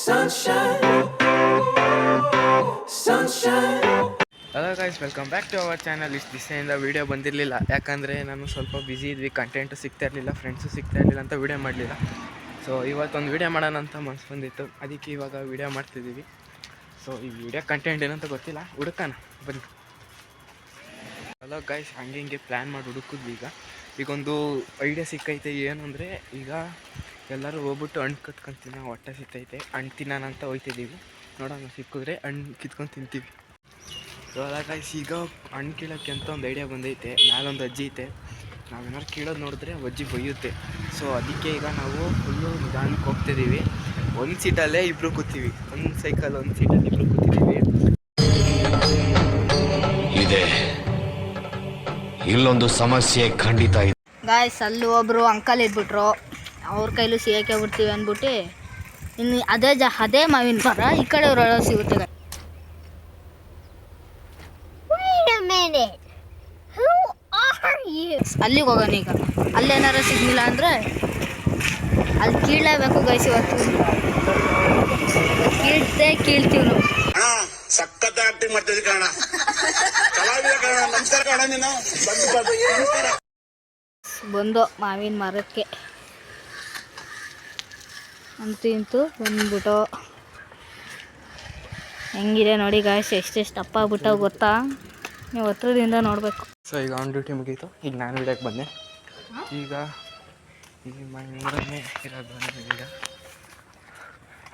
Sunshine, sunshine. Hello guys, welcome back to our channel. ಇಷ್ಟು ದಿವಸದಿಂದ video ಬಂದಿರಲಿಲ್ಲ, ಯಾಕಂದರೆ ನಾನು ಸ್ವಲ್ಪ ಬ್ಯುಸಿ ಇದ್ವಿ, ಕಂಟೆಂಟು ಸಿಗ್ತಾ ಇರಲಿಲ್ಲ, ಫ್ರೆಂಡ್ಸು ಸಿಗ್ತಾ ಇರಲಿಲ್ಲ ಅಂತ ವೀಡಿಯೋ ಮಾಡಲಿಲ್ಲ. ಸೊ ಇವತ್ತೊಂದು ವೀಡಿಯೋ ಮಾಡೋಣ ಅಂತ ಮನಸ್ಸು ಬಂದಿತ್ತು, ಅದಕ್ಕೆ ಇವಾಗ ವೀಡಿಯೋ ಮಾಡ್ತಿದ್ದೀವಿ. ಸೊ ಈ ವಿಡಿಯೋ ಕಂಟೆಂಟ್ ಏನಂತ ಗೊತ್ತಿಲ್ಲ, ಹುಡುಕೋಣ ಬನ್ನಿ. ಹಲೋ ಗೈಸ್, ಹಿಂಗೆ ಪ್ಲ್ಯಾನ್ ಮಾಡಿ ಹುಡುಕಿದ್ವಿ. ಈಗೊಂದು ಐಡಿಯಾ ಸಿಕ್ಕೈತೆ. ಏನು ಅಂದರೆ, ಈಗ ಎಲ್ಲರೂ ಹೋಗ್ಬಿಟ್ಟು ಹಣ್ಣು ಕತ್ಕೊಂಡು ತಿನ್ನೋ ಹೊಟ್ಟೆ ಸಿಕ್ಕೈತೆ, ಹಣ್ಣು ತಿನ್ನೋಣ ಅಂತ ಹೋಗ್ತಿದ್ದೀವಿ. ನೋಡೋಣ, ಸಿಕ್ಕಿದ್ರೆ ಹಣ್ಣು ಕಿತ್ಕೊಂಡು ತಿಂತೀವಿ. ಇವಾಗ ಗೈಸ್, ಈಗ ಹಣ್ಣು ಕೀಳೋಕ್ಕೆ ಅಂತ ಒಂದು ಐಡಿಯಾ ಬಂದೈತೆ. ನಾಲೊಂದು ಅಜ್ಜಿ ಐತೆ, ನಾವೇನಾದ್ರು ಕೀಳೋದು ನೋಡಿದ್ರೆ ಅಜ್ಜಿ ಬೈಯುತ್ತೆ. ಸೊ ಅದಕ್ಕೆ ಈಗ ನಾವು ಫುಲ್ಲು ನಿಧಾನಕ್ಕೆ ಹೋಗ್ತಿದ್ದೀವಿ. ಒಂದು ಸೀಟಲ್ಲೇ ಇಬ್ಬರು ಕೂತೀವಿ, ಒಂದು ಸೈಕಲ್ ಒಂದು ಸೀಟಲ್ಲಿ ಇಬ್ಬರು ಕೂತಿದ್ದೀವಿ. ಇದೆ ಇಲ್ಲೊಂದು ಸಮಸ್ಯೆ ಖಂಡಿತ ಇದೆ ಗಾಯ್ಸ್. ಅಲ್ಲಿ ಒಬ್ಬರು ಅಂಕಲ್ ಇದ್ಬಿಟ್ರು, ಅವ್ರ ಕೈಲೂ ಸಿಗಕ್ಕೆ ಬಿಡ್ತೀವಿ ಅಂದ್ಬಿಟ್ಟು ಇನ್ನು ಅದೇ ಮಾವಿನ ಮರ ಈ ಕಡೆ ಅವ್ರ ಸಿಗುತ್ತೆ. ಅಲ್ಲಿಗೆ ಹೋಗೋಣ ಈಗ. ಅಲ್ಲೇನಾರ ಸಿಗ್ಲಿಲ್ಲ ಅಂದರೆ ಅಲ್ಲಿ ಕೀಳಲೇಬೇಕು ಗೈಸ್. ಇವತ್ತು ಕೀಳ್ತೀವಿ ನಾವು. ಸಖತ್ ಆಕ್ಟಿಂಗ್ ಮಾಡ್ತಿದ್ದೆ ಕಾರಣ ನಮಸ್ಕಾರ ಕಾರಣ ನೀನು ಬಂದು ಮಾವಿನ ಮರಕ್ಕೆ ಅಂತೂ ಬಂದ್ಬಿಟ್ಟು ಹೆಂಗಿದೆ ನೋಡಿ ಗಾಯ್ಸ್, ಎಷ್ಟೆಷ್ಟು ದಪ್ಪ ಆಗ್ಬಿಟ್ಟಾವ ಗೊತ್ತಾ? ನೀವು ಹತ್ರದಿಂದ ನೋಡಬೇಕು. ಸೊ ಈಗ ಆನ್ ಡ್ಯೂಟಿ ಮುಗೀತು, ಈಗ ನಾನು ವಿಡಿಯೋಕ್ಕೆ ಬಂದೆ. ಈಗ ಈ ಮನೆಯೇ ಇರೋದು ಈಗ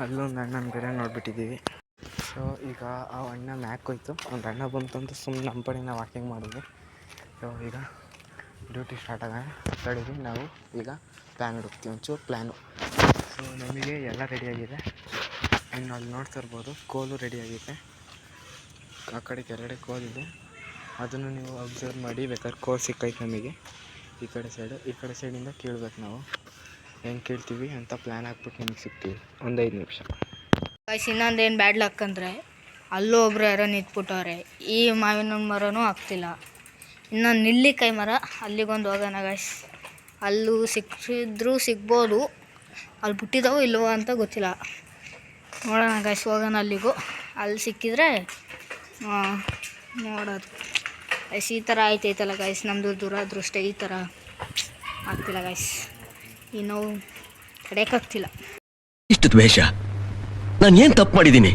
ಅಲ್ಲೊಂದು ಅಣ್ಣನ ಬೇರೆ ನೋಡ್ಬಿಟ್ಟಿದ್ದೀವಿ. ಸೊ ಈಗ ಆ ಅಣ್ಣ ಮ್ಯಾಕ್ ಹೋಯ್ತು, ಒಂದು ಅಣ್ಣ ಬಂತು ಅಂತ ಸುಮ್ಮನೆ ನಮ್ಮ ಪಡೆ ನಾವು ವಾಕಿಂಗ್ ಮಾಡಿದ್ವಿ. ಸೊ ಈಗ ಡ್ಯೂಟಿ ಸ್ಟಾರ್ಟ್ ಆಗೋಣ ಕಡೆಗೆ ನಾವು ಈಗ ಪ್ಲ್ಯಾನ್ ಹುಡುಕ್ತೀವಿ, ಒಂಚೂರು ಪ್ಲ್ಯಾನು. ಸೊ ನಮಗೆ ಎಲ್ಲ ರೆಡಿಯಾಗಿದೆ. ಇನ್ನು ಅಲ್ಲಿ ನೋಡ್ತಿರ್ಬೋದು, ಕೋಲು ರೆಡಿಯಾಗಿದೆ. ಆ ಕಡೆ ಕೆಳಗಡೆ ಕೋಲಿದೆ, ಅದನ್ನು ನೀವು ಅಬ್ಸರ್ವ್ ಮಾಡಿ. ಬೇಕಾದ್ರೆ ಕೋಲ್ ಸಿಕ್ಕೈತೆ ನಮಗೆ ಈ ಕಡೆ ಸೈಡಿಂದ ಕೀಳ್ಬೇಕು. ನಾವು ಹೆಂಗೆ ಕೀಳ್ತೀವಿ ಅಂತ ಪ್ಲ್ಯಾನ್ ಹಾಕ್ಬಿಟ್ಟು ನಿಮಗೆ ಸಿಗ್ತೀವಿ ಒಂದು 5 ನಿಮಿಷ. ಗೈಸ್, ಇನ್ನೊಂದೇನು ಬ್ಯಾಡ್ ಲಕ್ ಅಂದರೆ ಅಲ್ಲೂ ಒಬ್ರು ಯಾರೋ ನಿಂತ್ಬಿಟ್ಟವ್ರೆ. ಈ ಮಾವಿನ ಮರನೂ ಆಗ್ತಿಲ್ಲ. ಇನ್ನೊಂದು ನೆಲ್ಲಿಕಾಯಿ ಮರ, ಅಲ್ಲಿಗೊಂದು ಹೋಗೋಣ ಗೈಸ್. ಅಲ್ಲೂ ಸಿಕ್ಕಿದ್ರೂ ಸಿಗ್ಬೋದು, ಅಲ್ಲಿ ಬಿಟ್ಟಿದ್ದಾವೋ ಇಲ್ಲವೋ ಅಂತ ಗೊತ್ತಿಲ್ಲ. ನೋಡೋಣ ಗೈಸ್, ಹೋಗೋಣ ಅಲ್ಲಿಗೂ. ಅಲ್ಲಿ ಸಿಕ್ಕಿದ್ರೆ ನೋಡೋದು ಗೈಸ್. ಈ ಥರ ಆಯ್ತೈತಲ್ಲ ಗೈಸ್, ನಮ್ಮದು ದುರಾದೃಷ್ಟ. ಈ ಥರ ಆಗ್ತಿಲ್ಲ ಗೈಸ್, ಈ ನೋವು ತಡೆಯೋಕ್ಕಾಗ್ತಿಲ್ಲ. ಇಷ್ಟು ದ್ವೇಷ, ನಾನು ಏನು ತಪ್ಪು ಮಾಡಿದ್ದೀನಿ?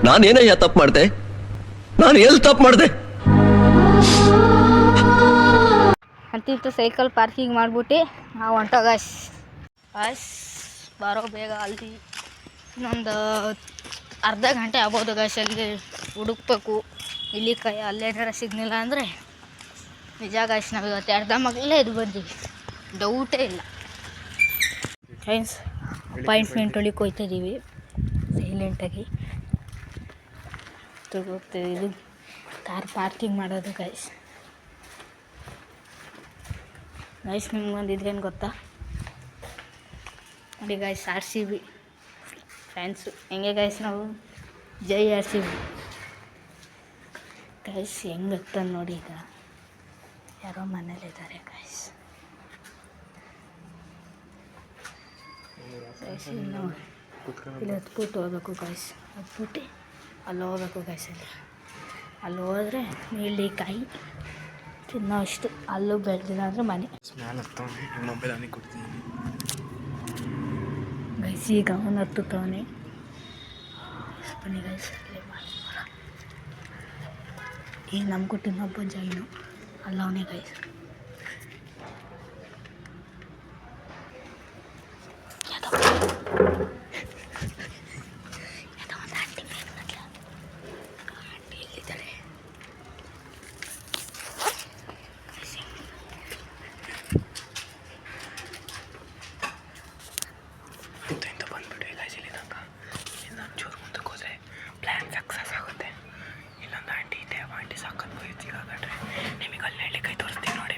ನಾನೇನಯ್ಯ ತಪ್ಪು ಮಾಡಿದೆ? ನಾನು ಎಲ್ಲಿ ತಪ್ಪು ಮಾಡಿದೆ? ಅಂತಿತ್ತು ಸೈಕಲ್ ಪಾರ್ಕಿಂಗ್ ಮಾಡಿಬಿಟ್ಟು ನಾವು ಹೊಂಟೋ ಗಾಯ್ಸ್. ಬರೋ ಬೇಗ. ಅಲ್ಲಿ ಇನ್ನೊಂದು ಅರ್ಧ ಗಂಟೆ ಆಗ್ಬೋದು ಗಾಯ್ಸ್. ಅಲ್ಲಿ ಹುಡುಕ್ಬೇಕು ನೆಲ್ಲಿಕಾಯಿ. ಅಲ್ಲೇನಾರ ಸಿಗ್ಲಿಲ್ಲ ಅಂದರೆ ನಿಜ ಗಾಯ್ಸ್, ನಾವು ಇವತ್ತು ಅರ್ಧ ಮಗಲೇ ಇದು ಬಂದೀವಿ, ಡೌಟೇ ಇಲ್ಲ ಫ್ರೆಂಡ್ಸ್. ಅಪಾಯಿಂಟ್ಮೆಂಟ್ ಒಳಗೆ ಹೋಗ್ತಾಯಿದ್ದೀವಿ ಸೈಲೆಂಟಾಗಿ ಹೋಗ್ತೀವಿ. ಇದು ಕಾರ್ ಪಾರ್ಕಿಂಗ್ ಮಾಡೋದು ಗೈಸ್. ನಿಮ್ಗೊಂದು ಇದೇನು ಗೊತ್ತಾ ನೋಡಿ ಗೈಸ್, RCB ಫ್ಯಾನ್ಸು ಹೆಂಗೆ ಗೈಸ್, ನಾವು ಜೈ RCB ಗೈಸ್. ಹೆಂಗೆ ಆಗ್ತಾನೆ ನೋಡಿ. ಈಗ ಯಾರೋ ಮನೇಲಿದ್ದಾರೆ ಗೈಸ್. ಇನ್ನು ಇಲ್ಲಿ ಹತ್ಬಿಟ್ಟು ಹೋಗ್ಬೇಕು ಗೈಸ್. ಹತ್ಬಿಟ್ಟು ಅಲ್ಲಿ ಹೋಗ್ಬೇಕು ಗೈಸ್. ಅಲ್ಲಿ ಹೋದರೆ ನೆಲ್ಲಿಕಾಯಿ ತಿನ್ನೋ ಅಷ್ಟು. ಅಲ್ಲೂ ಬೆಳೆದಿಲ್ಲ ಅಂದರೆ ಮನೆ ಮೊಬೈಲ್ ಅವನಿಗೆ ಕೊಡ್ತೀನಿ ಗೈಸ್. ಈಗ ಅವನು ಹತ್ತುತ್ತವನೇ ಬನ್ನಿ ಗೈಸ್. ಈಗ ನಮಗೂ ತಿನ್ನೊಬ್ಬ ಜೈನು ಅಲ್ಲವನೇ ಗೈಸ್. ಇನ್ನೊಂದು ಆಂಟಿ ಇದೆ, ಆಂಟಿ ಸಾಕೊಂಡು ಹೋಯ್ತು. ಈಗ ನಿಮಗೆ ಅಲ್ಲಿ ನೆಲ್ಲಿಕಾಯಿ ತೋರಿಸ್ತೀನಿ ನೋಡಿ.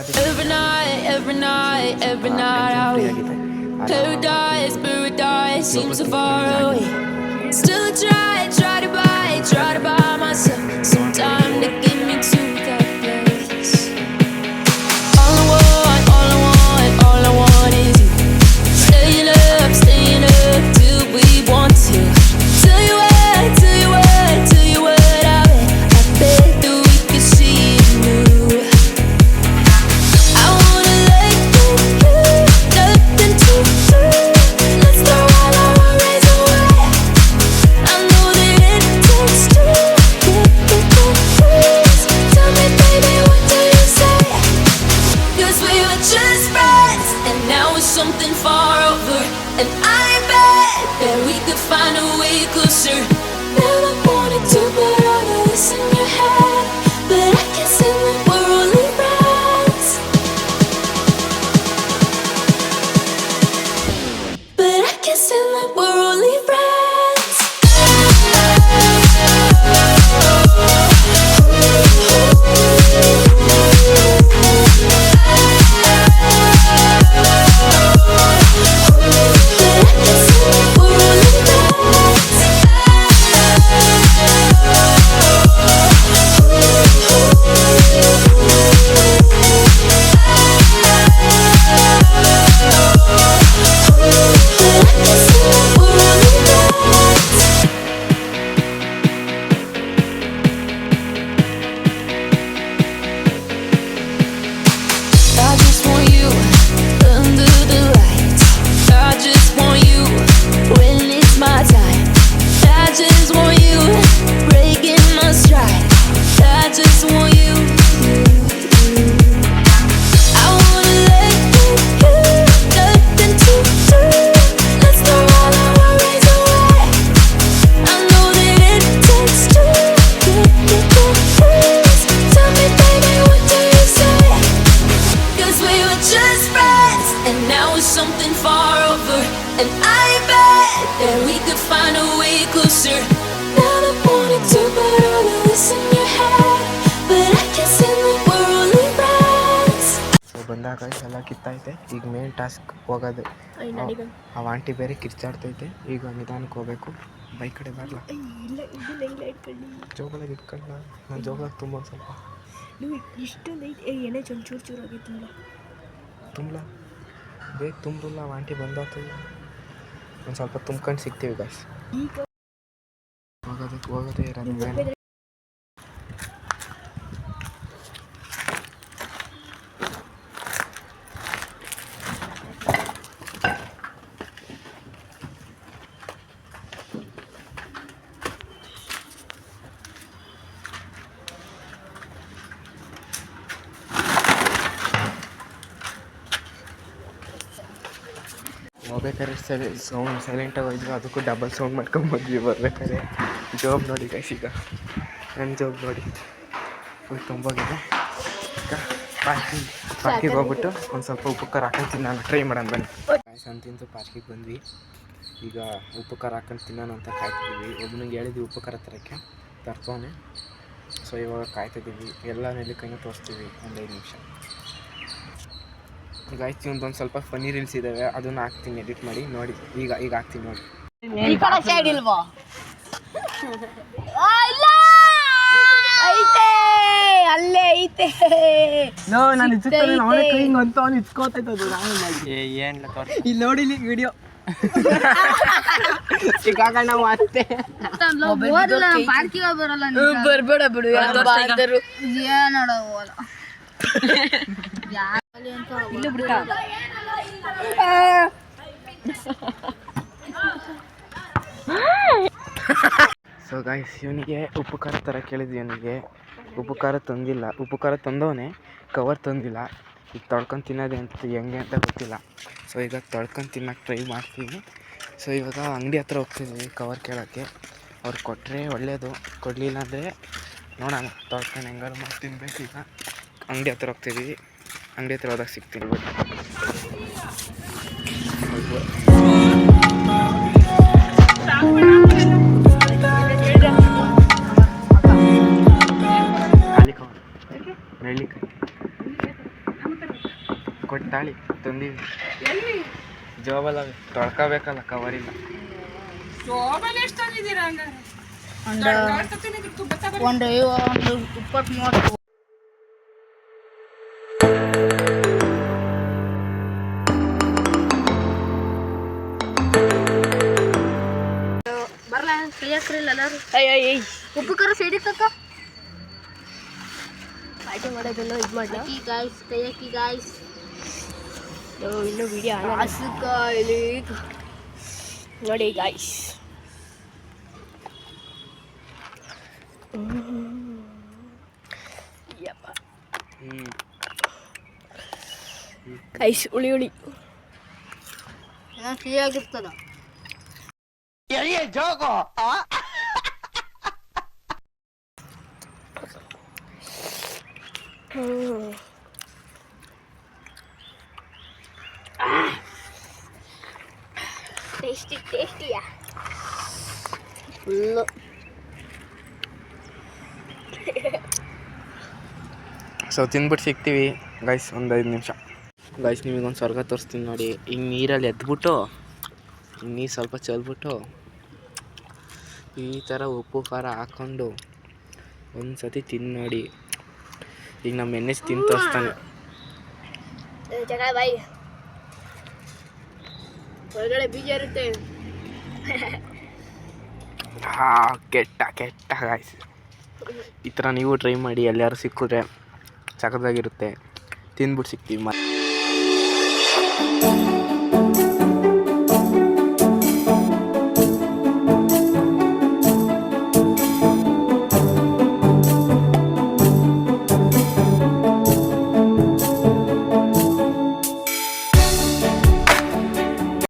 Every night, every night, every night I wait. Paradise, paradise seems so far away. Still I try to buy myself some time to get me to that place. All I want is you. Staying up till we want to. Tell you what, I bet that we could see it new. I wanna let you, nothing to do. Let's throw all our worries away. I know that it takes two. Please tell me, baby, what do you say? 'Cause we were just friends, and now it's something far over. And I bet that we could find a way closer. Never wanted to put all of this in your head, but I can't say that we're only friends. But I can't say that we're only friends. I just want you under the lights. I just want you when it's my time. I just want you breaking my stride. I just want you. I wanna let you, nothing to do. Let's throw all our worries away. I know that it takes two. Please tell me, baby, what do you say? 'Cause we were just friends, and now it's something far over. And I bet that we could find a way closer. Never wanted to put all of this in your head, but I can't say that we're only friends. So ಬಂದಾಗ ಎಲ್ಲ ಕಿತ್ತೈತೆ. ಈಗ main task ಹೋಗೋದು. ಆ aunty ಬೇರೆ ಕಿರ್ಚಾಡ್ತೈತೆ. ಈಗ ನಿಧಾನಕ್ಕೆ ಹೋಗ್ಬೇಕು. Bike ಕಡೆ ಬರಲ್ಲ, ಜೋಗಳಾಗಿ ಇಟ್ಕೊಳ್ಳ. ನಾನು ಜೋಗಳಾಗಿ ತುಂಬ ಸ್ವಲ್ಪ ಇಷ್ಟೊಂದು ಎಣ್ಣೆ ಚೂರು ಚೂರು ಆಗಿತ್ತಲ್ಲ. ತುಂಬಲ ಬೇಗ ತುಂಬ್ರಲ್ಲ. ಆ ಆಂಟಿ ಬಂದಾತು. ಒಂದು ಸ್ವಲ್ಪ ತುಂಬ್ಕೊಂಡು ಸಿಗ್ತೀವಿ ಗಾಯ್ಸ್. ಹೋಗೋದೇ ಇರೋದು ಮೇಲೆ. ಹೋಗ್ಬೇಕಾದ್ರೆ ಸೈಲೆಂಟಾಗಿ ಹೋಯ್ತು. ಅದಕ್ಕೂ ಡಬಲ್ ಸೌಂಡ್ ಮಾಡ್ಕೊಂಬಂದ್ವಿ ಬರ್ಬೇಕಾದ್ರೆ. ಜಾಬ್ ನೋಡಿ ಗೈಸ್, ಈಗ ನನ್ನ ಜಾಬ್ ನೋಡಿ ಫುಲ್ ತುಂಬೋಗಿದೆ. ಈಗ ಪಾರ್ಕಿಗೆ ಹೋಗ್ಬಿಟ್ಟು ಒಂದು ಸ್ವಲ್ಪ ಉಪ್ಪು ಖಾರ ಹಾಕೊಂಡು ತಿನ್ನೋಣ, ಟ್ರೈ ಮಾಡೋಣ ಬನ್ನಿ. ಗಾಯ್ಸ್ ಅಂತಿಂತು ಪಾರ್ಕಿಗೆ ಬಂದ್ವಿ. ಈಗ ಉಪ್ಪು ಖಾರ ಹಾಕೊಂಡು ತಿನ್ನೋಣ ಅಂತ ಕಾಯ್ತಿದ್ದೀವಿ. ಒಬ್ಬನಿಗೆ ಹೇಳಿದ್ವಿ ಉಪ್ಪು ಖಾರ ತರೋಕ್ಕೆ, ತರ್ತಾನೆ. ಸೊ ಇವಾಗ ಕಾಯ್ತಿದ್ದೀವಿ. ಎಲ್ಲ ನೆಲ್ಲಿಕಾಯಿನೂ ತೋರಿಸ್ತೀವಿ ಒಂದು 5 ನಿಮಿಷ. ಗಾಯ್ಸ್ ಒಂದು ಸ್ವಲ್ಪ ಫನ್ನಿ ರೀಲ್ಸ್ ಇದ್ದಾವೆ, ಅದನ್ನು ಹಾಕ್ತೀನಿ ಎಡಿಟ್ ಮಾಡಿ ನೋಡಿ. ಈಗ ಹಾಕ್ತೀನಿ ನೋಡಿ. ಅಲ್ಲೇ ಐತೆ. ನಾನು ಇಚ್ಕೋತೈತದು. ಏನಿಲ್ಲ ಇಲ್ಲಿ ನೋಡಿ, ಇಲ್ಲಿ ವಿಡಿಯೋ ಸಿಕ್ಕಾಕಣ್ಣ ಮತ್ತೆ ಬರ್ಬೇಡ ಬಿಡು. ಸೊ ಗಾಯ್ಸ್, ಇವನಿಗೆ ಉಪ್ಪು ಖಾರ ಥರ ಕೇಳಿದ್ವಿ. ಇವನಿಗೆ ಉಪ್ಪು ಖಾರ ತಂದಿಲ್ಲ. ಉಪ್ಪು ಖಾರ ತಂದವನೇ, ಕವರ್ ತಂದಿಲ್ಲ. ಈಗ ತೊಳ್ಕೊಂಡು ತಿನ್ನೋದೆ ಅಂತ ಹೆಂಗೆ ಅಂತ ಗೊತ್ತಿಲ್ಲ. ಸೊ ಈಗ ತೊಳ್ಕೊಂಡು ತಿನ್ನೋಕ್ಕೆ ಟ್ರೈ ಮಾಡ್ತೀವಿ. ಸೊ ಇವಾಗ ಅಂಗಡಿ ಹತ್ರ ಹೋಗ್ತಿದ್ವಿ ಕವರ್ ಕೇಳೋಕ್ಕೆ. ಅವ್ರು ಕೊಟ್ಟರೆ ಒಳ್ಳೆಯದು, ಕೊಡಲಿಲ್ಲ ಅಂದರೆ ನೋಡೋಣ ತೊಳ್ಕೊಂಡು ಹೆಂಗಾರು ಮಾಡಿ ತಿನ್ಬೇಕು. ಈಗ ಅಂಗಡಿ ಹತ್ರ ಹೋಗ್ತಿದ್ದೀವಿ. ಅಂಗಡಿ ಹತ್ರ ಹೋದಾಗ ಸಿಗ್ತೀನಿ ಬಿಟ್ಟು. ನೆಲ್ಲಿಕಾಯಿ ಕೊಟ್ಟು ತಾಳಿ ತಂದೀವಿ. ಜೋಬಲ್ಲ ತೊಳ್ಕೋಬೇಕಲ್ಲ, ಕವರಿಲ್ಲ. ಒಂದು 20-30. ಬರಲ್ಲ ಕೈ ಹಾಕ್ರಿಲ್ಲ ಎಲ್ಲರೂ. ಉಪ್ಪು ಖಾರ ಸೈಡಿಗೆ ತಕ್ಕ ಪಾರ್ಟಿ ಮಾಡೋದೆಲ್ಲ ಇದು ಮಾಡಿ ಗಾಯ್ಸ್, ಕೈ ಹಾಕಿ ಗಾಯ್ಸ್. ಇನ್ನೂ ವಿಡಿಯೋ ಹಸುಕಾಯಿಲಿ ನೋಡಿ ಗಾಯ್ಸ್. ಗೈಸ್ ಹುಳಿ ಸಿಹಿಯಾಗಿರ್ತದ. ಟೇಸ್ಟಿಯಾ ಫುಲ್ಲು ಸೊ ತಿಂದ್ಬಿಟ್ಟು ಸಿಗ್ತೀವಿ ಗೈಸ್, ಒಂದು 5 ನಿಮಿಷ. ಗೈಸ್ ನಿಮಗೊಂದು ಸ್ವರ್ಗ ತೋರಿಸ್ತೀನಿ ನೋಡಿ. ಹಿಂಗೆ ನೀರಲ್ಲಿ ಎದ್ಬಿಟ್ಟು ನೀರು ಸ್ವಲ್ಪ ಚೆಲ್ಬಿಟ್ಟು ಈ ಥರ ಉಪ್ಪು ಖಾರ ಹಾಕ್ಕೊಂಡು ಒಂದು ಸತಿ ತಿಂದು ನೋಡಿ. ಈಗ ನಮ್ಮ ಎಣ್ಣೆಸ್ ತಿಂದು ತೋರಿಸ್ತಾನೆ. ಜಗ ಬಾಯಿ ಒಳಗಡೆ ಬೀಜ ಇರುತ್ತೆ. ಕೆಟ್ಟ ಗಾಯ್ಸ್. ಈ ಥರ ನೀವು ಟ್ರೈ ಮಾಡಿ, ಎಲ್ಲರೂ ಸಿಕ್ಕಿದ್ರೆ ಸಖತ್ತಾಗಿರುತ್ತೆ. ತಿಂದ್ಬಿಟ್ಟು ಸಿಗ್ತೀವಿ ಮತ್ತೆ.